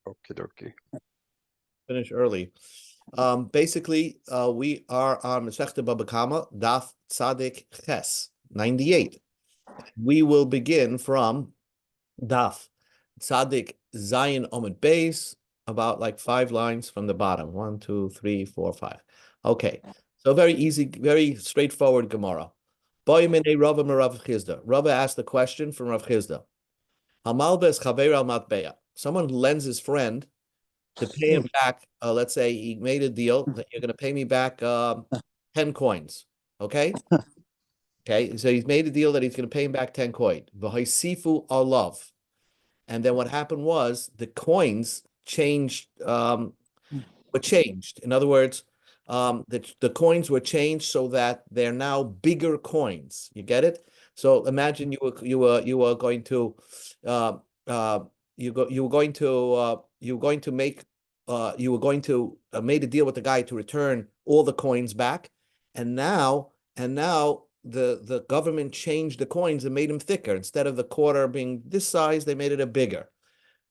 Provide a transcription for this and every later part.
Okie dokie. Finish early. Basically, we are on Masechta Baba Kamma, Daf Tzadik Ches, 98. We will begin from Daf Tzadik Zayin Omid Beis, about like 5 lines from the bottom. 1, 2, 3, 4, 5. Okay, so very easy, very straightforward Gemara. Rava asked the question from Rav Chizda. Someone lends his friend to pay him back. Let's say he made a deal that you're going to pay me back 10 coins. Okay. Okay. So he's made a deal that he's going to pay him back 10 coins. V'haisifu alav. And then what happened was the coins changed, were changed. In other words, the coins were changed so that they're now bigger coins. You get it? So imagine you were going to made a deal with the guy to return all the coins back, and now the government changed the coins and made them thicker. Instead of the quarter being this size, they made it a bigger.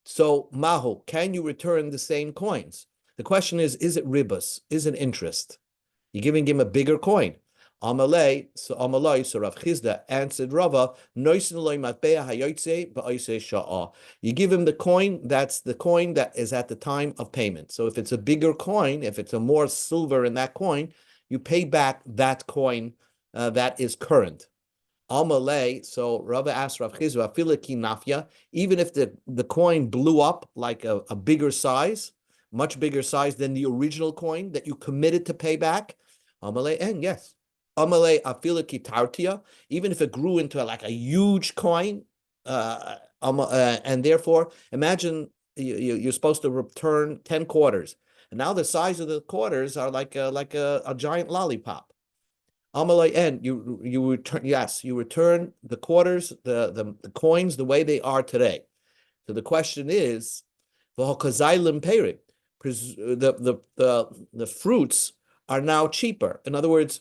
So Mahu, can you return the same coins? The question is it ribus? Is it interest? You're giving him a bigger coin. Amalei, so Rav Chizda answered Rava, you give him the coin, that's the coin that is at the time of payment. So if it's a bigger coin, if it's a more silver in that coin, you pay back that coin that is current. Amalei, so Rava asked Rav Chizda, afilaki nafya, even if the coin blew up like a bigger size, much bigger size than the original coin that you committed to pay back, Amalei, and yes. Amalei afilaki tartia, even if it grew into like a huge coin, and therefore, imagine you're supposed to return 10 quarters, and now the size of the quarters are like a giant lollipop. Amalei, and you return, yes, you return the quarters, the coins the way they are today. So the question is, the fruits are now cheaper. In other words,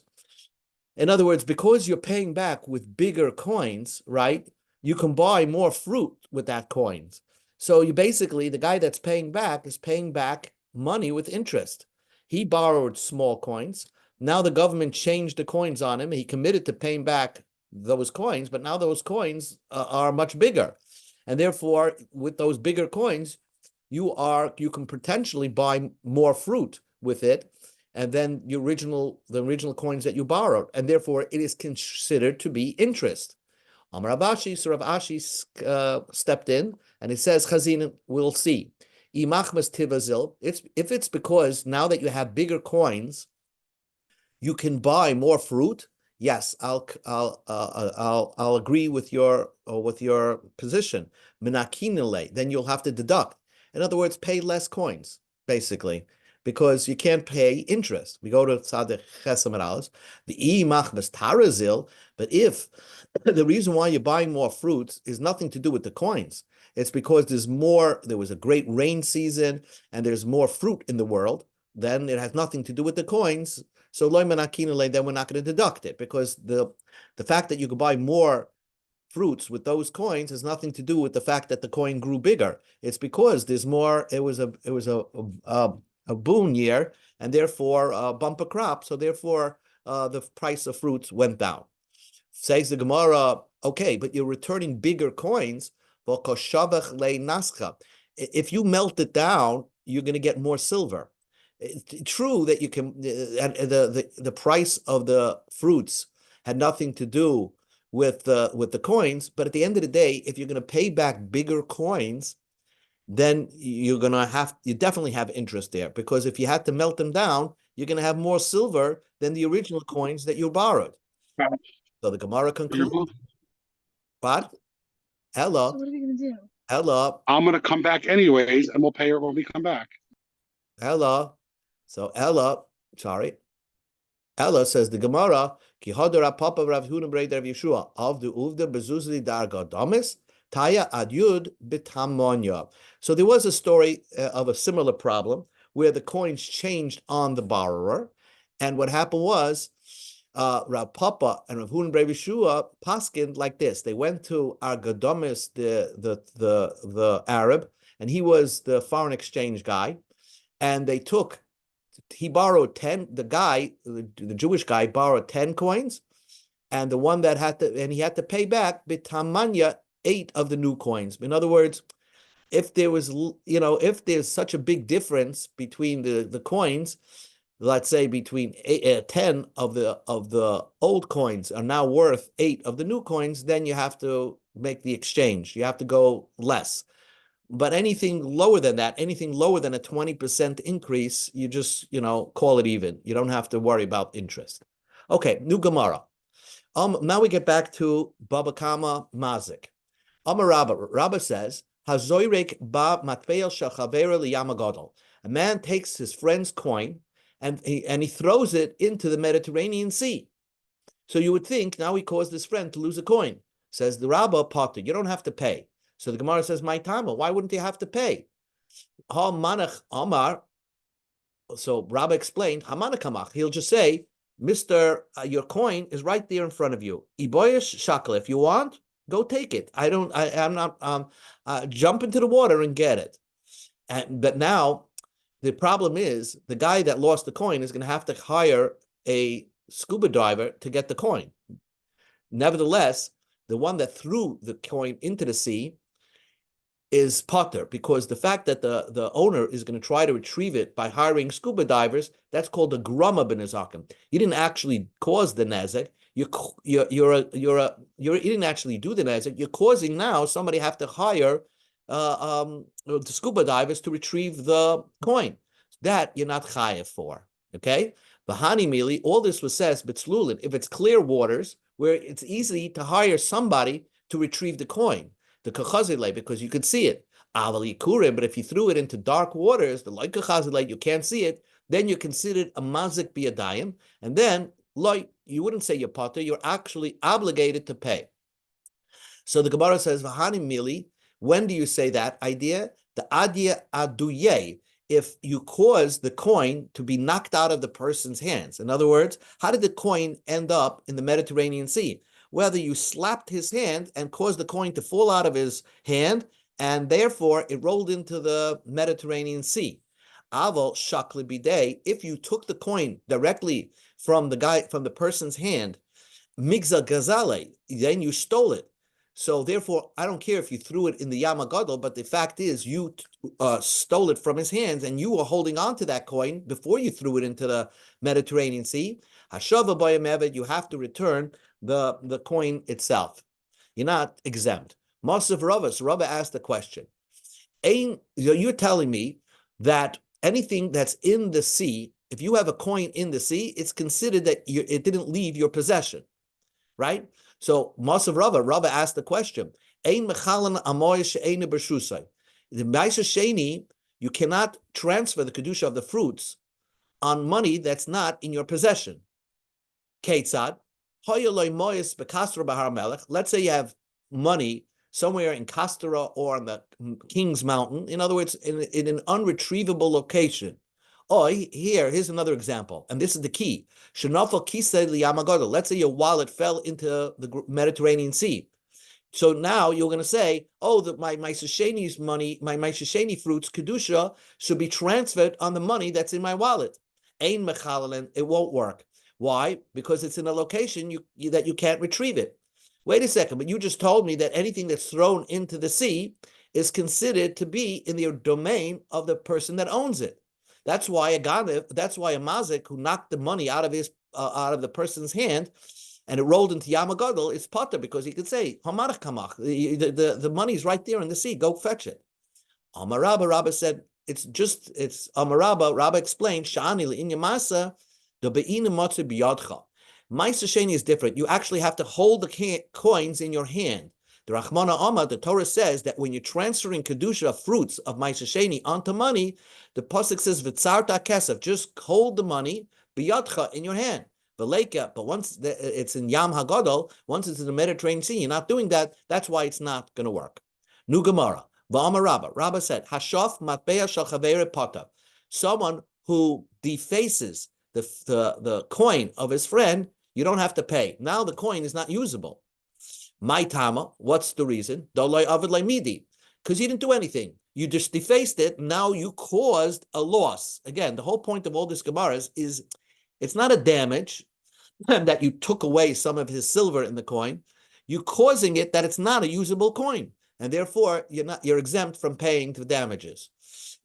because you're paying back with bigger coins, right? You can buy more fruit with that coins. So you basically, the guy that's paying back is paying back money with interest. He borrowed small coins. Now the government changed the coins on him. He committed to paying back those coins, but now those coins are much bigger. And therefore, with those bigger coins, you can potentially buy more fruit with it, and then the original coins that you borrowed, and therefore it is considered to be interest. Amar Rav Ashi, so Rav Ashi stepped in, and it says, Chazin, we'll see. If it's because now that you have bigger coins, you can buy more fruit. Yes, I'll agree with your position. Menakinile, then you'll have to deduct. In other words, pay less coins, basically, because you can't pay interest. We go to Tzaddik Chesam Aralis, the machmas tarazil, but if the reason why you're buying more fruits is nothing to do with the coins, it's because there was a great rain season and there's more fruit in the world, then it has nothing to do with the coins. So loy menakinile, then we're not going to deduct it, because the fact that you could buy more fruits with those coins has nothing to do with the fact that the coin grew bigger. It's because there's more. It was a boon year, and therefore a bumper crop. So therefore, the price of fruits went down. Says the Gemara, okay, but you're returning bigger coins. If you melt it down, you're going to get more silver. It's true that you can, the price of the fruits had nothing to do with the coins, but at the end of the day, if you're going to pay back bigger coins, then you definitely have interest there, because if you had to melt them down, you're going to have more silver than the original coins that you borrowed. So the Gemara concludes. What? Ella. So what are we going to do? Ella. I'm going to come back anyways, and we'll pay her when we come back. Ella. So Ella says the Gemara, Ki hadara papa Rav Huna Brei Rav Yeshua avdu uvda bezuzli darga damis taya ad yud bitamonya. So there was a story of a similar problem where the coins changed on the borrower, and what happened was Rav Papa and Rav Huna Brei Yeshua paskined like this. They went to Argadamis, the Arab, and he was the foreign exchange guy, and he borrowed 10, the Jewish guy borrowed 10 coins, and the one that he had to pay back bitamanya 8 of the new coins. In other words, if there's such a big difference between the coins, let's say between 10 of the old coins are now worth 8 of the new coins, then you have to make the exchange. You have to go less. But anything lower than that, anything lower than a 20% increase, you just, call it even. You don't have to worry about interest. Okay, new Gemara. Now we get back to Baba Kamma Mazik. Rabba says, Hazoirek ba matpeil shachavera liyamagodol. A man takes his friend's coin and he throws it into the Mediterranean Sea. So you would think now he caused his friend to lose a coin. Says the Rabba, Potter, you don't have to pay. So the Gemara says, my Tama, why wouldn't you have to pay? Ha manach Amar. So Rabba explained, Hamanach Kamach. He'll just say, Mr. Your coin is right there in front of you. Iboyesh shakal. If you want, go take it. I'm not jump into the water and get it. But now the problem is the guy that lost the coin is going to have to hire a scuba diver to get the coin. Nevertheless, the one that threw the coin into the sea is potter, because the fact that the owner is going to try to retrieve it by hiring scuba divers, that's called a grama b'nezakim. You didn't actually cause the nezek. You didn't actually do the nezek. You're causing now somebody have to hire the scuba divers to retrieve the coin. That you're not chayev for. Okay, Bahani Mili. All this was says b'tzlulin. If it's clear waters where it's easy to hire somebody to retrieve the coin, the kachazile, because you could see it. Avali kurim, but if you threw it into dark waters, the like kachazile, you can't see it, then you're considered a mazik biyadayim, and then you wouldn't say you're potter, you're actually obligated to pay. So the Gemara says, Vahani mili, when do you say that idea? The adya aduye, if you cause the coin to be knocked out of the person's hands. In other words, how did the coin end up in the Mediterranean Sea? Whether you slapped his hand and caused the coin to fall out of his hand, and therefore it rolled into the Mediterranean Sea. Aval shakli bidei, if you took the coin directly from the person's hand, migza gazale, then you stole it. So therefore, I don't care if you threw it in the Yam HaGadol, but the fact is you stole it from his hands, and you were holding on to that coin before you threw it into the Mediterranean Sea. Hashava b'yam, you have to return the coin itself. You're not exempt. Masav Rava, so Rava asked the question. You're telling me that anything that's in the sea, if you have a coin in the sea, it's considered that it didn't leave your possession, right? So Masav Rava asked the question. Ein mechalan amoy she'eina b'shusay. The Ma'aser Sheni, you cannot transfer the kedusha of the fruits on money that's not in your possession. Ketzad. Let's say you have money somewhere in Kastara or on the King's Mountain. In other words, in an unretrievable location. Here's another example, and this is the key. Let's say your wallet fell into the Mediterranean Sea. So now you're going to say, my Shesheni's money, my Shesheni fruits, kedusha, should be transferred on the money that's in my wallet. Ein mechalalen, it won't work. Why? Because it's in a location that you can't retrieve it. Wait a second, but you just told me that anything that's thrown into the sea is considered to be in the domain of the person that owns it. That's why a mazik who knocked the money out of the person's hand and it rolled into Yam HaGadol is potter, because he could say, Hamarach kamach, the money's right there in the sea, go fetch it. Amar Rabba said, it's Amar Rabba explained, Sha'ani li'in yamasa, the be'ina matze biyadcha. Ma'aser Sheni is different. You actually have to hold the coins in your hand. The Rachmana Amar, the Torah says that when you're transferring kedusha fruits of Ma'aser Sheni onto money, the pasuk says v'tzarta kesef, just hold the money biyadcha in your hand. But once it's in Yam HaGadol, once it's in the Mediterranean Sea, you're not doing that. That's why it's not going to work. Nu Gemara. V'amar Rabba. Rabba said, Hashaf matbeya shel chavere pata. Someone who defaces the coin of his friend, you don't have to pay. Now the coin is not usable. My tama, what's the reason? Dolai avid midi, because he didn't do anything. You just defaced it. Now you caused a loss. Again, the whole point of all this Gemara is it's not a damage that you took away some of his silver in the coin. You're causing it that it's not a usable coin, and therefore you're exempt from paying the damages.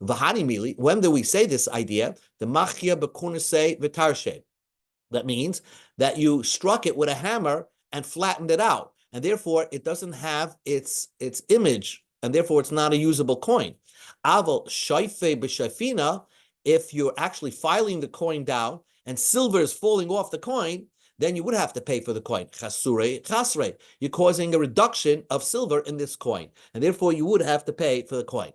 V'hani mili. When do we say this idea? The machia bekunase v'tarshe. That means that you struck it with a hammer and flattened it out, and therefore it doesn't have its image, and therefore it's not a usable coin. Aval shayfe b'shafina, if you're actually filing the coin down and silver is falling off the coin, then you would have to pay for the coin. Chasure chasre, you're causing a reduction of silver in this coin, and therefore you would have to pay for the coin.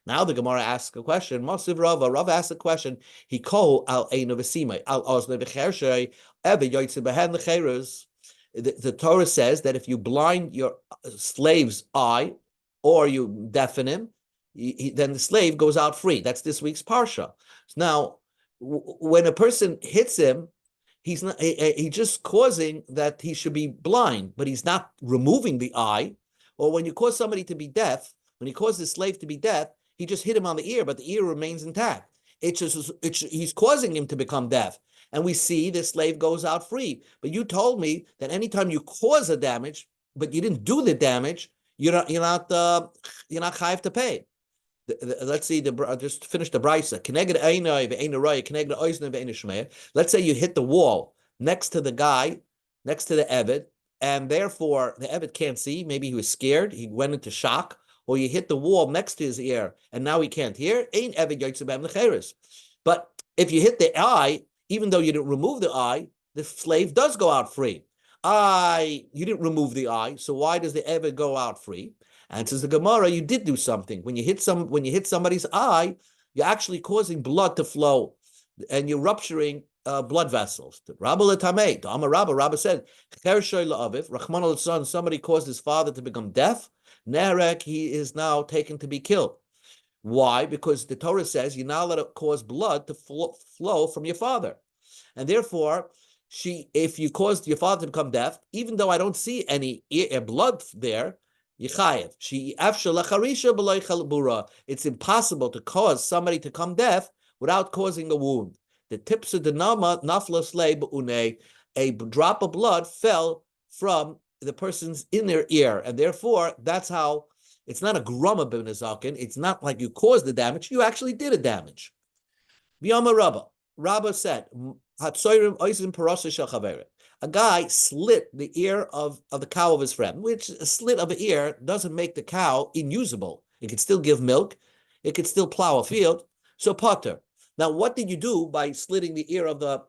Now the Gemara asks a question. Masiv Rava. Rava asks a question. He called al eino v'simai al ozne v'chershay eve yoytze behen l'cheirus. The Torah says that if you blind your slave's eye or you deafen him, then the slave goes out free. That's this week's parsha. Now, when a person hits him, he's just causing that he should be blind, but he's not removing the eye. Or when you cause somebody to be deaf, when you cause the slave to be deaf, he just hit him on the ear, but the ear remains intact. He's causing him to become deaf. And we see the slave goes out free. But you told me that anytime you cause a damage, but you didn't do the damage, you're not chayav to pay. Let's see, just finish the brisa. Let's say you hit the wall next to the guy, next to the Eved, and therefore the Eved can't see. Maybe he was scared. He went into shock. Or you hit the wall next to his ear, and now he can't hear. But if you hit the eye, even though you didn't remove the eye, the slave does go out free. You didn't remove the eye, so why does the Eved go out free? Answers the Gemara, you did do something. When you hit somebody's eye, you're actually causing blood to flow, and you're rupturing blood vessels. Rabba said, somebody caused his father to become deaf. Nerek, he is now taken to be killed. Why? Because the Torah says you're not allowed to cause blood to flow from your father. And therefore, if you caused your father to become deaf, even though I don't see any blood there, Yechayev. It's impossible to cause somebody to come deaf without causing a wound. The tips of the nama nafla a drop of blood fell from the person's inner ear, and therefore that's how it's not a grama b'nezakin. It's not like you caused the damage; you actually did a damage. B'yama Rabba said, a guy slit the ear of the cow of his friend, which a slit of an ear doesn't make the cow inusable. It could still give milk. It could still plow a field. So potter. Now, what did you do by slitting the ear of the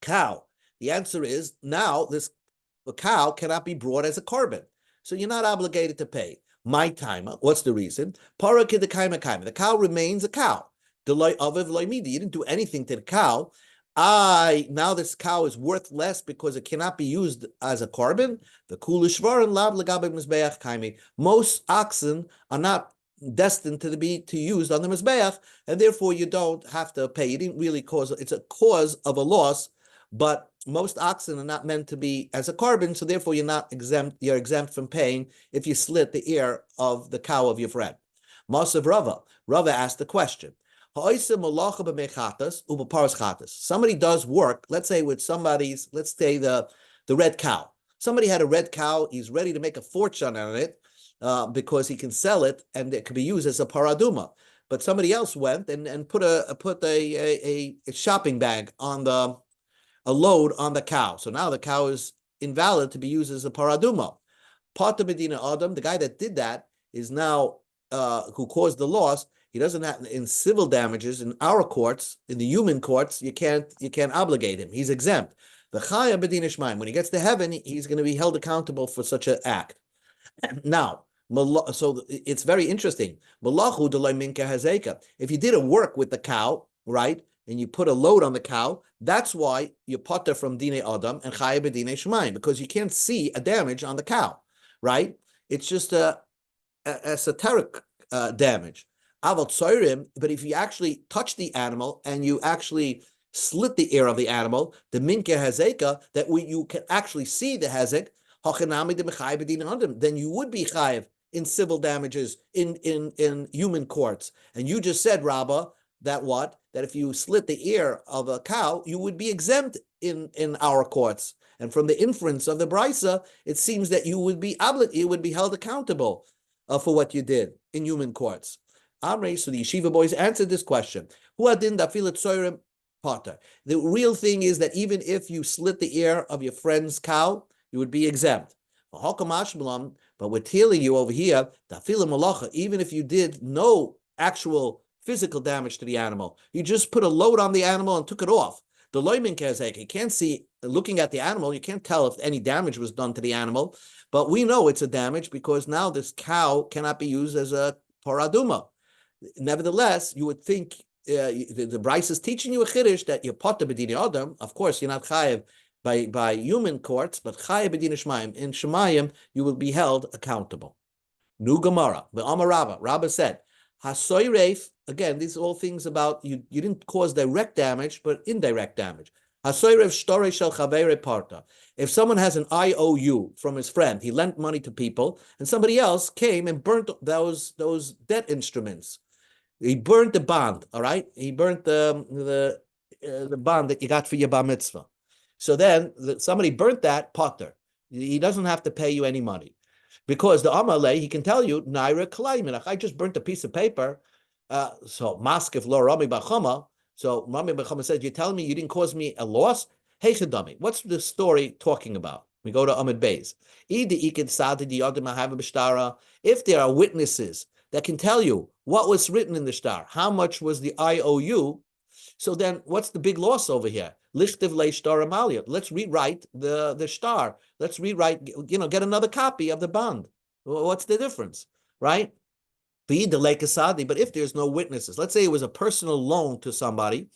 cow? The answer is now the cow cannot be brought as a korban. So you're not obligated to pay. My timer, what's the reason? The cow remains a cow. You didn't do anything to the cow. Now this cow is worth less because it cannot be used as a korban. The kulishvarin lab legabe mizbeach kaimi. Most oxen are not destined to be used on the mizbeach, and therefore you don't have to pay. You didn't really cause it's a cause of a loss, but most oxen are not meant to be as a korban, so therefore you're not exempt. You're exempt from paying if you slit the ear of the cow of your friend. Masav Rava asked the question. Somebody does work, let's say with let's say the red cow. Somebody had a red cow, he's ready to make a fortune on it because he can sell it and it could be used as a paraduma. But somebody else went and put a shopping bag on a load on the cow. So now the cow is invalid to be used as a paraduma. Pata Medina Adam, the guy that did that is now who caused the loss. He doesn't have in civil damages in our courts, in the human courts. You can't obligate him. He's exempt. The Chaya B'din Ishmaim. When he gets to heaven, he's going to be held accountable for such an act. Now, so it's very interesting. If you did a work with the cow, right, and you put a load on the cow, that's why you potter from Dine Adam and Chaya B'din Ishmaim, because you can't see a damage on the cow, right? It's just a esoteric damage. But if you actually touch the animal and you actually slit the ear of the animal, the minke hazeka, that you can actually see the hezek, then you would be chayiv in civil damages in human courts. And you just said, Rabbah, that what? That if you slit the ear of a cow, you would be exempt in our courts. And from the inference of the brisa, it seems that you would be held accountable for what you did in human courts. Amrei, so the yeshiva boys answered this question. The real thing is that even if you slit the ear of your friend's cow, you would be exempt. But we're telling you over here, even if you did no actual physical damage to the animal, you just put a load on the animal and took it off. The loimin kezek, you can't see, looking at the animal, you can't tell if any damage was done to the animal, but we know it's a damage because now this cow cannot be used as a paraduma. Nevertheless, you would think the Bryce is teaching you a chiddush that you're potter b'dini adam. Of course, you're not chayev by human courts, but chayev b'dini shmayim. In shmayim, you will be held accountable. Nu Gemara, the Amar Rabbah said, Hasoyreif, again, these are all things about you didn't cause direct damage, but indirect damage. Hasoyreif shtore shel chavere parta. If someone has an IOU from his friend, he lent money to people, and somebody else came and burnt those debt instruments. He burnt the bond, all right? He burnt the bond that you got for your bar mitzvah. So then somebody burnt that potter. He doesn't have to pay you any money. Because the Amalei, he can tell you, Naira Kalaiminach, I just burnt a piece of paper. So Maskif lo Rami Bachama. So Rami Bachama said, you're telling me you didn't cause me a loss? Hey Chedami, what's the story talking about? We go to Ahmed Beis. If there are witnesses that can tell you what was written in the star, how much was the IOU, so then what's the big loss over here? Lichtiv le shtar amalia. Let's rewrite the star. Let's rewrite, get another copy of the bond. What's the difference, right? But if there's no witnesses, let's say it was a personal loan to somebody,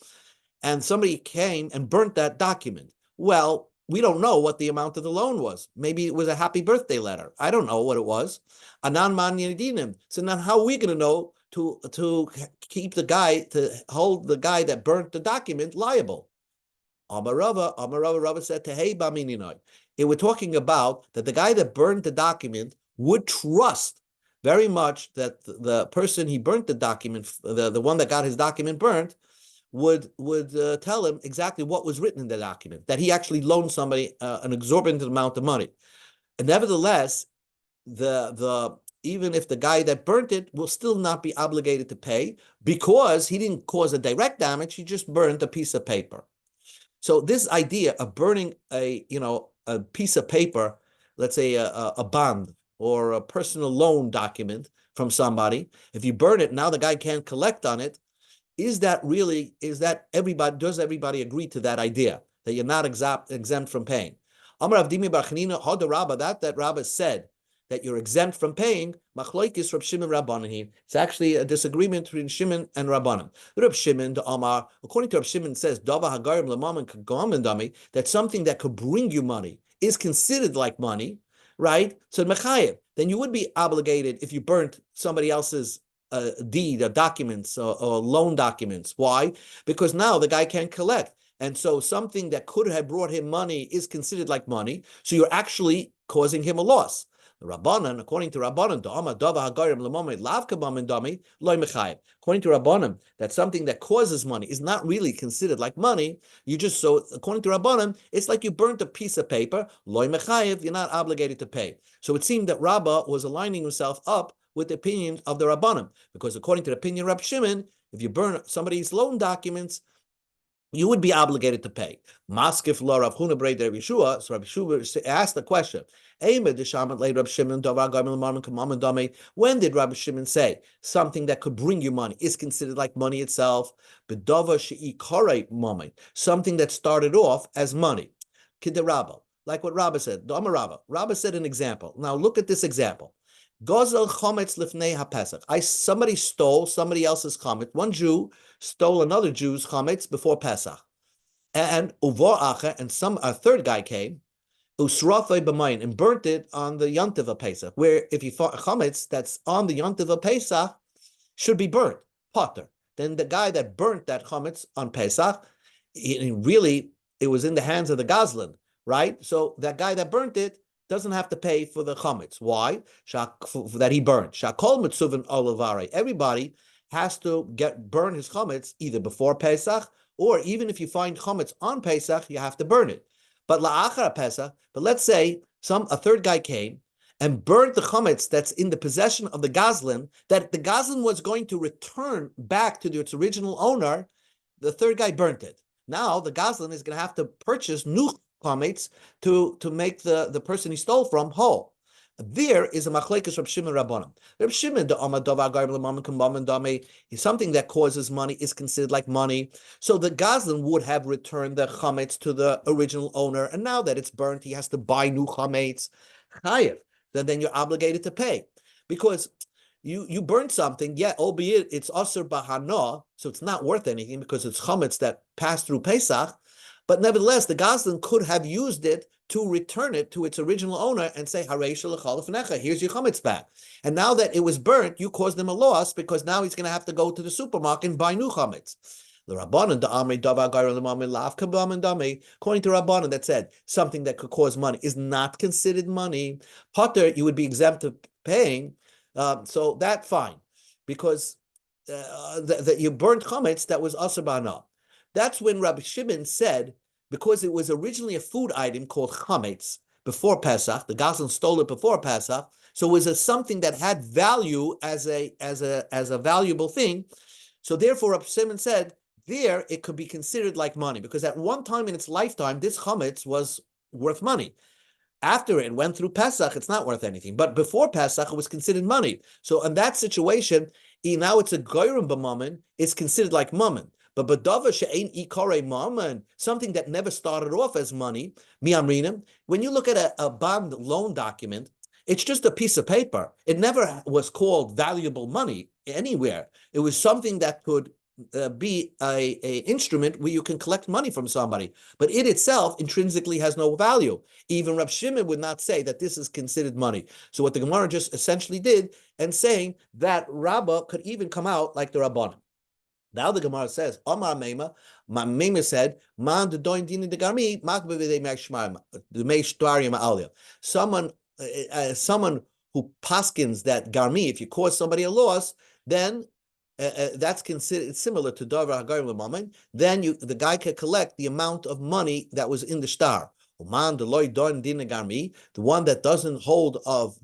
and somebody came and burnt that document. Well, we don't know what the amount of the loan was. Maybe it was a happy birthday letter. I don't know what it was. Anan man yedinim. So now how are we going to know to keep to hold the guy that burnt the document liable? Amar Rava said to hey bamininoi. We're talking about that the guy that burned the document would trust very much that the person he burnt the document, the one that got his document burnt, would tell him exactly what was written in the document, that he actually loaned somebody an exorbitant amount of money. And nevertheless, even if the guy that burnt it will still not be obligated to pay because he didn't cause a direct damage, he just burned a piece of paper. So this idea of burning a piece of paper, let's say a bond or a personal loan document from somebody, if you burn it, now the guy can't collect on it. Does everybody agree to that idea that you're not exempt from paying? Amar Avdimi Bar Chanina Hoda Rabba, that Rabba said that you're exempt from paying, Machloikis Rab Shimon Rabbanan. It's actually a disagreement between Shimon and Rabbanan. Rab Shimon, the Amar, according to Rab Shimon, says Dava Hagarim Lamaman Kagomandami, that something that could bring you money is considered like money, right? So Mechayev, then you would be obligated if you burnt somebody else's deed or documents or loan documents. Why? Because now the guy can't collect. And so something that could have brought him money is considered like money. So you're actually causing him a loss. Rabbanan, according to Rabbanan, according to Rabbanan, that something that causes money is not really considered like money. According to Rabbanan, it's like you burnt a piece of paper, loy mechayev, you're not obligated to pay. So it seemed that Rabbah was aligning himself up with the opinion of the Rabbanim, because according to the opinion of Rab Shimon, if you burn somebody's loan documents, you would be obligated to pay. Maskif la Rav Huna Brei Rav Yeshua. So Rav Yeshua asked the question: when did Rabbi Shimon say something that could bring you money is considered like money itself? Something that started off as money. Kiderabba, like what Rabba said. Rabba said an example. Now look at this example. Gozel chometz lifnei haPesach. Somebody stole somebody else's chometz. One Jew stole another Jew's chometz before Pesach, and uvor acher, and a third guy came, usrafei b'mayin, and burnt it on the yontiv of Pesach. Where if you fought a chometz that's on the yontiv of Pesach should be burnt, potter. Then the guy that burnt that chometz on Pesach, it was in the hands of the Goslin, right? So that guy that burnt it doesn't have to pay for the chametz. Why? That he burned. Shakol mitzuvin olivare. Everybody has to burn his chametz either before Pesach, or even if you find chametz on Pesach, you have to burn it. But la'achar Pesach, but let's say a third guy came and burnt the chametz that's in the possession of the gazlan, that the gazlan was going to return back to its original owner. The third guy burnt it. Now the gazlan is going to have to purchase new chametz to make the person he stole from whole. There is a machlekes Reb Shimon Rabbanan. Reb Shimon, the Amad Dov Agar L'Mam Kamma Dame, is something that causes money, is considered like money. So the gazlan would have returned the chametz to the original owner, and now that it's burnt, he has to buy new chametz. Chayev. Then you're obligated to pay, because you burn something, albeit it's asur bahana, so it's not worth anything because it's chametz that passed through Pesach, but nevertheless, the gazlan could have used it to return it to its original owner and say, here's your chametz back. And now that it was burnt, you caused him a loss because now he's going to have to go to the supermarket and buy new chametz. According to Rabbanan, that said something that could cause money is not considered money. Potter, you would be exempt of paying, so that's fine, because that you burnt chametz that was asur b'hana. That's when Rabbi Shimon said, because it was originally a food item called chametz before Pesach, the gazlan stole it before Pesach, so it was something that had value as a valuable thing. So therefore, Rabbi Shimon said, there it could be considered like money, because at one time in its lifetime, this chametz was worth money. After it went through Pesach, it's not worth anything. But before Pesach, it was considered money. So in that situation, now it's a goyim b'mammon, it's considered like mammon. But badava she'ein ikare mammon, something that never started off as money, miamrinim, when you look at a bond loan document, it's just a piece of paper. It never was called valuable money anywhere. It was something that could be a instrument where you can collect money from somebody, but it itself intrinsically has no value. Even Rab Shimon would not say that this is considered money. So what the Gemara just essentially did, and saying that Rabbah could even come out like the Rabbanan. Now the Gemara says, Amar Meima, Meima said, Man the doin dini de garmi, makbe v'dei meishmarim, the meishtarim alia. Someone who paskins that garmi, if you cause somebody a loss, then that's considered similar to davar hagarim l'mammon. Then the guy can collect the amount of money that was in the star. Uman the loy don din garmi, the one that doesn't hold of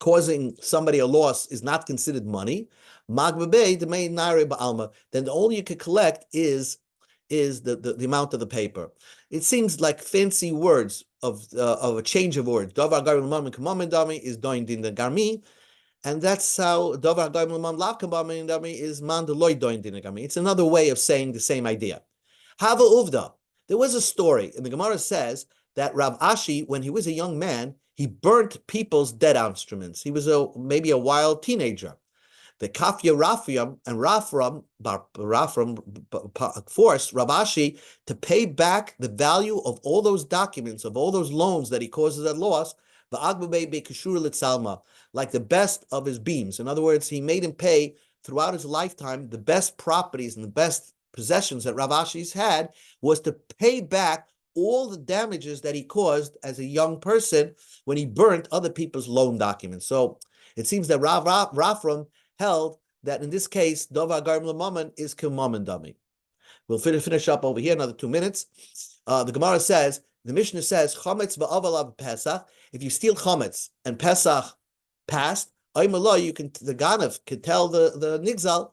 causing somebody a loss is not considered money. Magbebe the main nare ba'alma. Then all you can collect is the amount of the paper. It seems like fancy words of a change of words. Davar hagarim l'mammon k'mammon dami is doin din the garmi. And that's how Davar Hagarim L'Mam Lav Kabam Dami is Man Deloy Doin Dinagami. It's another way of saying the same idea. Hava Uvda. There was a story, and the Gemara says that Rav Ashi, when he was a young man, he burnt people's dead instruments. He was maybe a wild teenager. The Kafya Rafram and Rafram forced Rav Ashi to pay back the value of all those documents, of all those loans that he causes at loss, like the best of his beams. In other words, he made him pay throughout his lifetime the best properties and the best possessions that Rav Ashi's had, was to pay back all the damages that he caused as a young person when he burnt other people's loan documents. So it seems that Rafram held that in this case, Davar Hagarim L'Mammon is K'mammon Dami. We'll finish up over here, another 2 minutes. The Gemara says, the Mishnah says, Chametz v'avalav Pesach. If you steal chametz and Pesach passed, the Ganav can tell the Nigzal,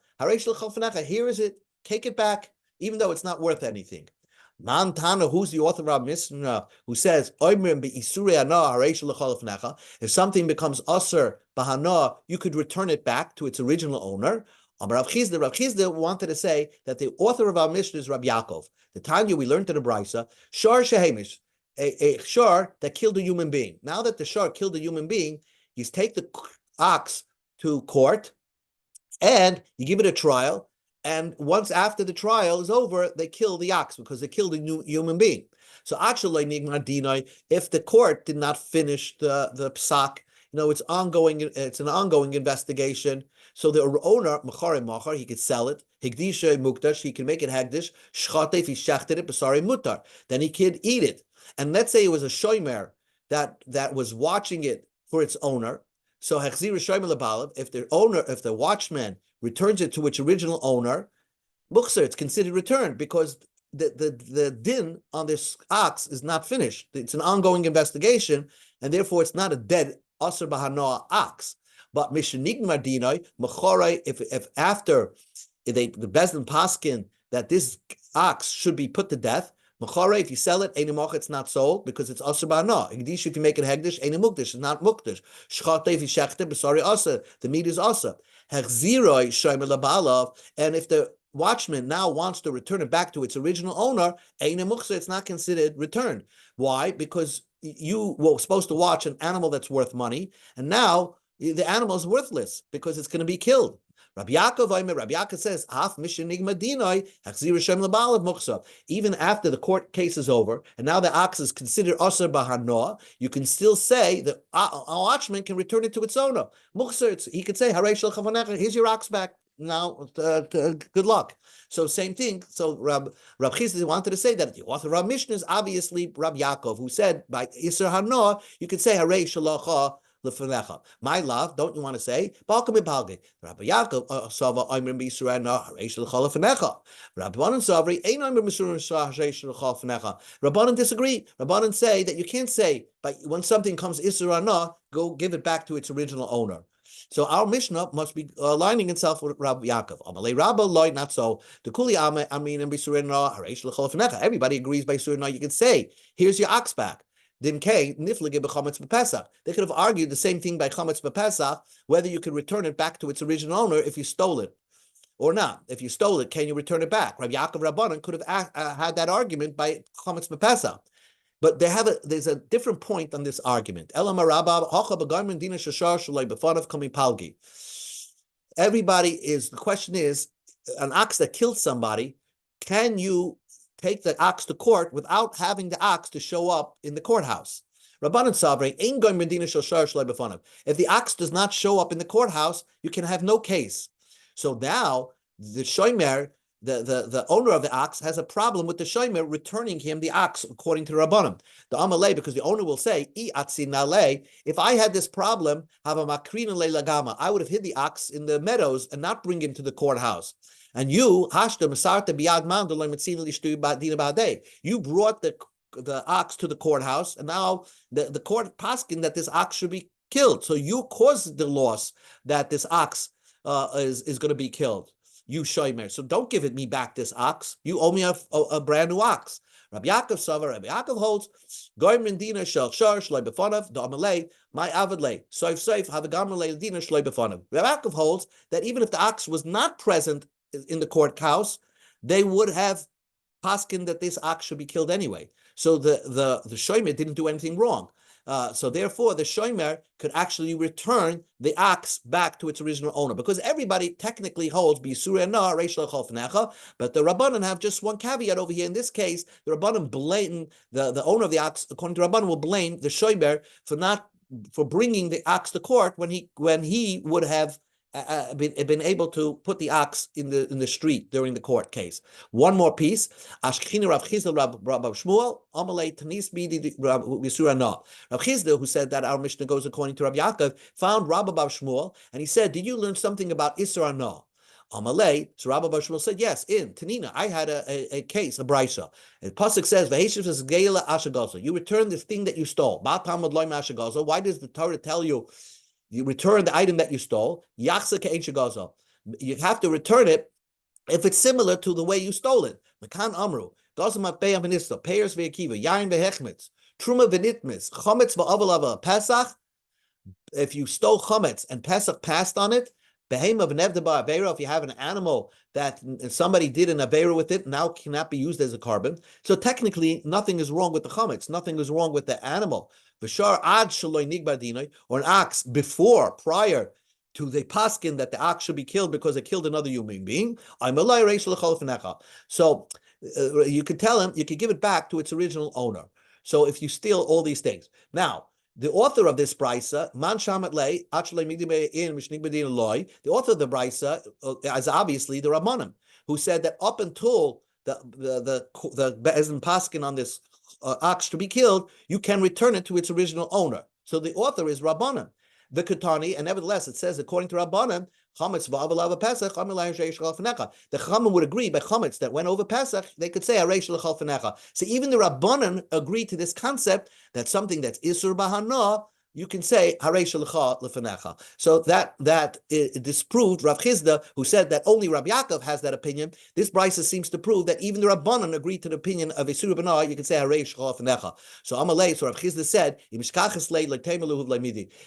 here is it, take it back, even though it's not worth anything. Man Tana, who's the author of Mishnah, who says, if something becomes asur b'hana, you could return it back to its original owner. Rav Chizda wanted to say that the author of our Mishnah is Rabbi Yaakov. The Tanya we learned in the Brisa, Shar Shehemish, a shar that killed a human being. Now that the shar killed a human being, you take the ox to court and you give it a trial. And once after the trial is over, they kill the ox because they killed a new human being. So actually, if the court did not finish the psak, it's ongoing. It's an ongoing investigation. So the owner, machar, he could sell it. Higdisha mukdash, he can make it hagdish. Shchate, if he shechted it, basari mutar, then he could eat it. and let's say it was a shomer that was watching it for its owner. So if the watchman returns it to its original owner, mukser, it's considered returned because the din on this ox is not finished. It's an ongoing investigation, and therefore it's not a dead aser bahanoa ox. But mishnigmar dinoi mechorai, if after the bezdin paskin that this ox should be put to death, mechore, if you sell it, it's not sold because it's aser bahanoa. Igdish, if you make it hegdish, mukdish, it's not mukdish. Shchata, if you shechte, b'sari aser, the meat is aser. Hechziroi shomer labalav, and if the watchman now wants to return it back to its original owner, it's not considered returned. Why? Because you were supposed to watch an animal that's worth money, and now the animal is worthless because it's going to be killed. Rabbi Yaakov says, even after the court case is over, and now the ox is considered aser bahanoa, you can still say that a watchman can return it to its owner. He could say, here's your ox back. Now, good luck. So same thing. So Rab Chizda wanted to say that the author of Rab Mishnah is obviously Rab Yaakov, who said by Isser Hanoah, you could say Harei Shalacha Lefenecha. My love, don't you want to say Balka Mipalge? Rabbi Yaakov Sava Oimrim B'Yisrael No Harei Shalacha Lefenecha. Rabbanan Savri Ein Oimrim B'Yisrael Harei Shalacha Lefenecha. Rabbanan disagree. Rabbanan say that you can't say, but when something comes Isser Hanoah, go give it back to its original owner. So our Mishnah must be aligning itself with Rabbi Yaakov. Amalei Rabba Lloyd, not so. The Kuli Amin and B'Surina Hareish L'Cholafnecha. Everybody agrees by Surina. You can say, "Here's your ox back." Din K Niflige b'Chametz b'Pesach. They could have argued the same thing by Chametz b'Pesach, whether you could return it back to its original owner if you stole it or not. If you stole it, can you return it back? Rabbi Yaakov Rabbanan could have had that argument by Chametz b'Pesach. But there's a different point on this argument. Everybody is, the question is, an ox that killed somebody, can you take the ox to court without having the ox to show up in the courthouse? Rabbanan Sabre, if the ox does not show up in the courthouse, you can have no case. So now the shomer, the owner of the ox, has a problem with the shomer returning him the ox according to Rabbanim. The Amalei, because the owner will say, if I had this problem, I would have hid the ox in the meadows and not bring him to the courthouse. And you, you brought the ox to the courthouse, and now the court paskin that this ox should be killed. So you caused the loss that this ox is going to be killed. You shomer. So don't give me back this ox. You owe me a brand new ox. Rabbi Yaakov Savar, Rabbi Yaakov holds, Goy Mendina Shel Shar Shloi Befonav, Da'amalei, my Avadlei, Soif Soif, Havagamrele Dina Shloi Befonav. Rabbi Yaakov holds that even if the ox was not present in the courthouse, they would have paskin that this ox should be killed anyway. So the shomer didn't do anything wrong. So therefore, the shomer could actually return the ox back to its original owner, because everybody technically holds b'Yisur na reish l'chol fnecha, but the Rabbanan have just one caveat over here. In this case, the Rabbanan blame the owner of the ox. According to Rabbanan, will blame the shomer for bringing the ox to court when he would have been able to put the ox in the street during the court case. One more piece. Rav Shmuel, Rav Chizda, who said that our Mishnah goes according to Rav Yaakov, found Rabba Bar Shmuel, and he said, "Did you learn something about Isra No?" Amalei, so Rabba Bar Shmuel said, "Yes, in Tanina, I had a case, a brisa. And Pasuk says, you return this thing that you stole. Why does the Torah tell you you return the item that you stole? You have to return it if it's similar to the way you stole it. Mekan Amru, Payers Ve'akiva, Yain Ve'hechmetz, Truma Ve'nitmis, Chometz Va'avalava, Pesach. If you stole Chometz and Pesach passed on it, Behema V'nevdeba Aveira, if you have an animal that somebody did an Aveira with it, now cannot be used as a carbon. So technically, nothing is wrong with the Chometz, nothing is wrong with the animal. V'shar ad shaloi nigbar dinoi, or an ox prior to the paskin that the ox should be killed because it killed another human being. So you could tell him, you could give it back to its original owner. So if you steal all these things. Now, the author of this brisa, Man Shamat Lei, the author of the brisa is obviously the Rabbanim, who said that up until the Be'ezin paskin on this ox to be killed, you can return it to its original owner. So the author is Rabbanan. The Ketani, and nevertheless, it says, according to Rabbanan, chametz v'avalav Pesach, the Chachamim would agree by chametz that went over Pesach, they could say areish l'chal fenecha. So even the Rabbanan agree to this concept that something that's isur b'hana, you can say hareish l'cha l'fenecha. So that disproved Rav Chizda, who said that only Rabbi Yaakov has that opinion. This brisa seems to prove that even the Rabbanan agreed to the opinion of Isur b'na. You can say hareish l'cha l'fenecha. So Amalei, so Rav Chizda said,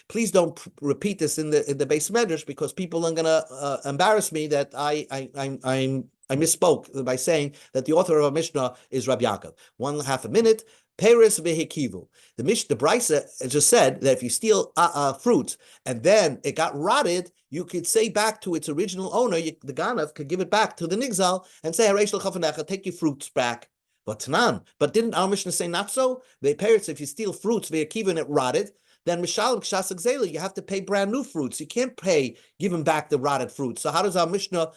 please don't repeat this in the Beis Medrash, because people are going to embarrass me that I misspoke by saying that the author of a Mishnah is Rabbi Yaakov. 1/2 a minute. Peres vehikivu. The Brisa just said that if you steal fruit and then it got rotted, you could say back to its original owner, the Ganav could give it back to the Nigzal and say, take your fruits back. But didn't our Mishnah say not so? The Peres, if you steal fruits vehikivu and it rotted, then Mishalim Kshas Gzela, you have to pay brand new fruits. You can't give them back the rotted fruits. So how does our Mishnah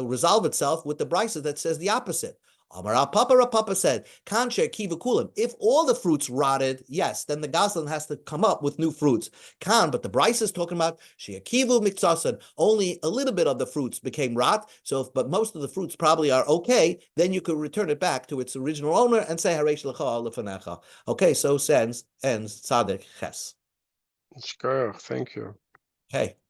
resolve itself with the Brisa that says the opposite? Amar Papa said, Kancher Kiva Kulim. If all the fruits rotted, yes, then the Goslin has to come up with new fruits. But the Bryce is talking about Shiakivu Miksasan. Only a little bit of the fruits became rot. But most of the fruits probably are okay. Then you could return it back to its original owner and say Haresh Lecha Lefanecha. Okay, so ends Tzaddik Ches. It's good. Thank you. Okay.